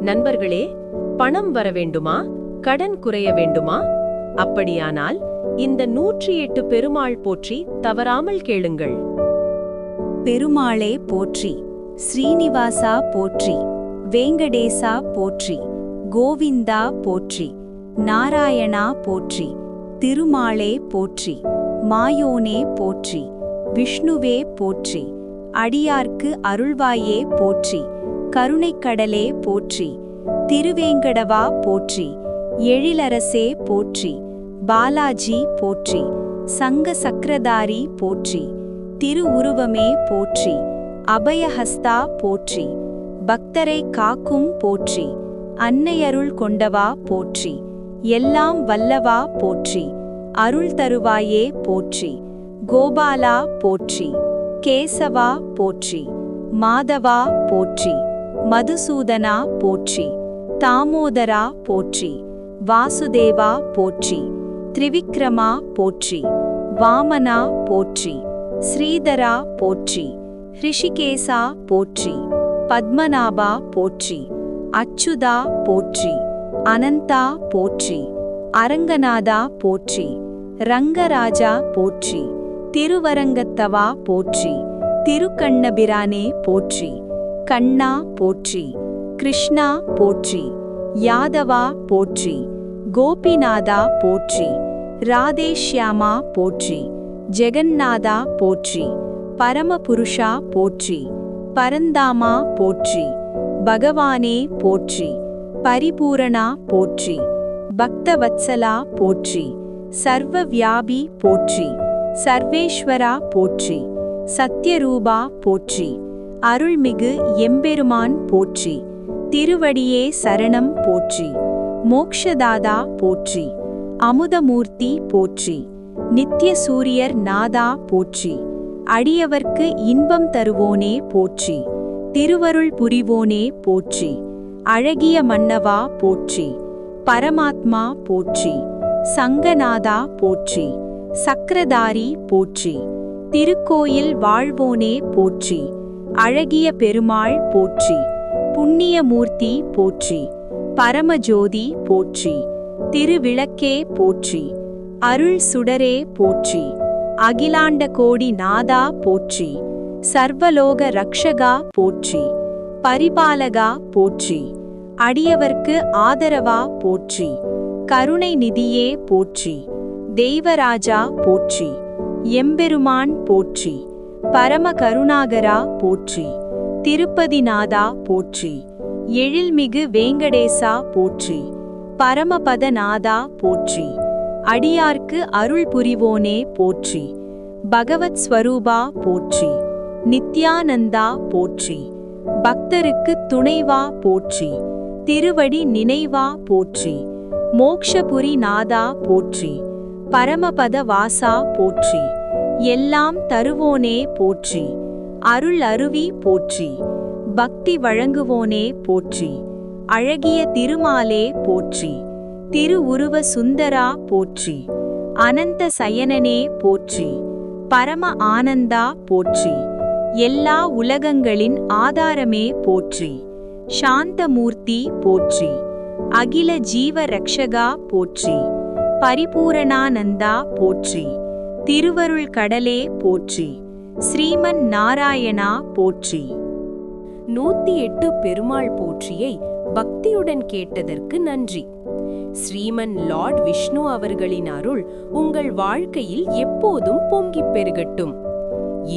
நண்பர்களே, பணம் வர வேண்டுமா, கடன் குறைய வேண்டுமா? அப்படியானால் இந்த 108 பெருமாள் போற்றி தவறாமல் கேளுங்கள். பெருமாளே போற்றி, ஸ்ரீனிவாசா போற்றி, வேங்கடேசா போற்றி, கோவிந்தா போற்றி, நாராயணா போற்றி, திருமாலே போற்றி, மாயோனே போற்றி, விஷ்ணுவே போற்றி, அடியார்க்கு அருள்வாயே போற்றி, கருணைக்கடலே போற்றி, திருவேங்கடவா போற்றி, எழிலரசே போற்றி, பாலாஜி போற்றி, சங்க சக்கரதாரி போற்றி, திருவுருவமே போற்றி, அபயஹஸ்தா போற்றி, பக்தரை காக்கும் போற்றி, அன்னையருள் கொண்டவா போற்றி, எல்லாம் வல்லவா போற்றி, அருள் தருவாயே போற்றி, கோபாலா போற்றி, கேசவா போற்றி, மாதவா போற்றி, மதுசூதனா போற்றி, தாமோதரா போற்றி, வாசுதேவா போற்றி, திரிவிக்ரமா போற்றி, வாமனா போற்றி, ஸ்ரீதரா போற்றி, ஹிருஷிகேசா போற்றி, பத்மநாபா போற்றி, அச்சுதா போற்றி, அனந்தா போற்றி, அரங்கநாதா போற்றி, ரங்கராஜா போற்றி, திருவரங்கத்தவா போற்றி, திருக்கண்ணபிரானே போற்றி, கண்ணா போற்றி, கிருஷ்ணா போற்றி, யாதவா போற்றி, கோபிநாதா போற்றி, ராதேஷ்யாமா போற்றி, ஜெகந்நாதா போற்றி, பரமபுருஷா போற்றி, பரந்தாமா போற்றி, பகவானே போற்றி, பரிபூரணா போற்றி, பக்தவத்சலா போற்றி, சர்வவியாபி போற்றி, சர்வேஸ்வரா போற்றி, சத்யரூபா போற்றி, அருள்மிகு எம்பெருமான் போற்றி, திருவடியே சரணம் போற்றி, மோக்ஷதாதா போற்றி, அமுதமூர்த்தி போற்றி, நித்ய சூரியர் நாதா போற்றி, அடியவர்க்கு இன்பம் தருவோனே போற்றி, திருவருள் புரிவோனே போற்றி, அழகிய மன்னவா போற்றி, பரமாத்மா போற்றி, சங்கநாதா போற்றி, சக்கரதாரி போற்றி, திருக்கோயில் வாழ்வோனே போற்றி, அழகிய பெருமாள் போற்றி, புண்ணியமூர்த்தி போற்றி, பரமஜோதி போற்றி, திருவிளக்கே போற்றி, அருள் சுடரே போற்றி, அகிலாண்ட கோடி நாதா போற்றி, சர்வலோக ரக்ஷகா போற்றி, பரிபாலகா போற்றி, அடியவர்க்கு ஆதரவா போற்றி, கருணை நிதியே போற்றி, தெய்வராஜா போற்றி, எம்பெருமான் போற்றி, பரம கருணாகரா போற்றி, திருப்பதிநாதா போற்றி, எழில்மிகு வேங்கடேசா போற்றி, பரமபதநாதா போற்றி, அடியார்க்கு அருள் புரிவோனே போற்றி, பகவத் ஸ்வரூபா போற்றி, நித்யானந்தா போற்றி, பக்தருக்கு துணைவா போற்றி, திருவடி நினைவா போற்றி, மோக்ஷபுரி நாதா போற்றி, பரமபத வாசா போற்றி, எல்லாம் தருவோனே போற்றி, அருள் அருவி போற்றி, பக்தி வழங்குவோனே போற்றி, அழகிய திருமாலே போற்றி, திருவுருவ சுந்தரா போற்றி, அனந்த சயனனே போற்றி, பரம ஆனந்தா போற்றி, எல்லா உலகங்களின் ஆதாரமே போற்றி, சாந்தமூர்த்தி போற்றி, அகில ஜீவ ரக்ஷகா போற்றி, பரிபூரணானந்தா போற்றி, திருவருள் கடலே போற்றி, ஸ்ரீமன் நாராயணா போற்றி. 108 பெருமாள் போற்றியை பக்தியுடன் கேட்டதற்கு நன்றி. ஸ்ரீமன் லார்ட் விஷ்ணு அவர்களின் அருள் உங்கள் வாழ்க்கையில் எப்போதும் பொங்கிப் பெருகட்டும்.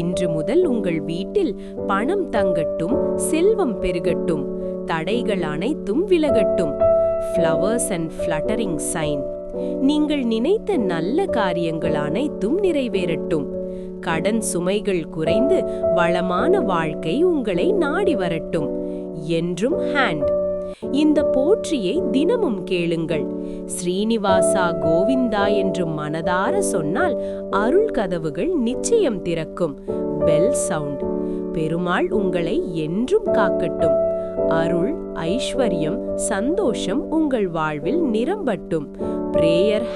இன்று முதல் உங்கள் வீட்டில் பணம் தங்கட்டும், செல்வம் பெருகட்டும், தடைகள் அனைத்தும் விலகட்டும். Flowers and fluttering sign. நீங்கள் நினைத்த நல்ல காரியங்கள் அனைத்தும் நிறைவேறட்டும். கடன் சுமைகள் குறைந்து வளமான வாழ்க்கை உங்களை நாடி வரட்டும். என்றும் ஹேண்ட். இந்த போற்றியை தினமும் கேளுங்கள். ஸ்ரீனிவாசா கோவிந்தா என்று மனதார சொன்னால் அருள் கதவுகள் நிச்சயம் திறக்கும். Bell sound. பெருமாள் உங்களை என்றும் காக்கட்டும். அருள், ஐஸ்வர்யம், சந்தோஷம் உங்கள் வாழ்வில் நிரம்பட்டும். பிரேயர்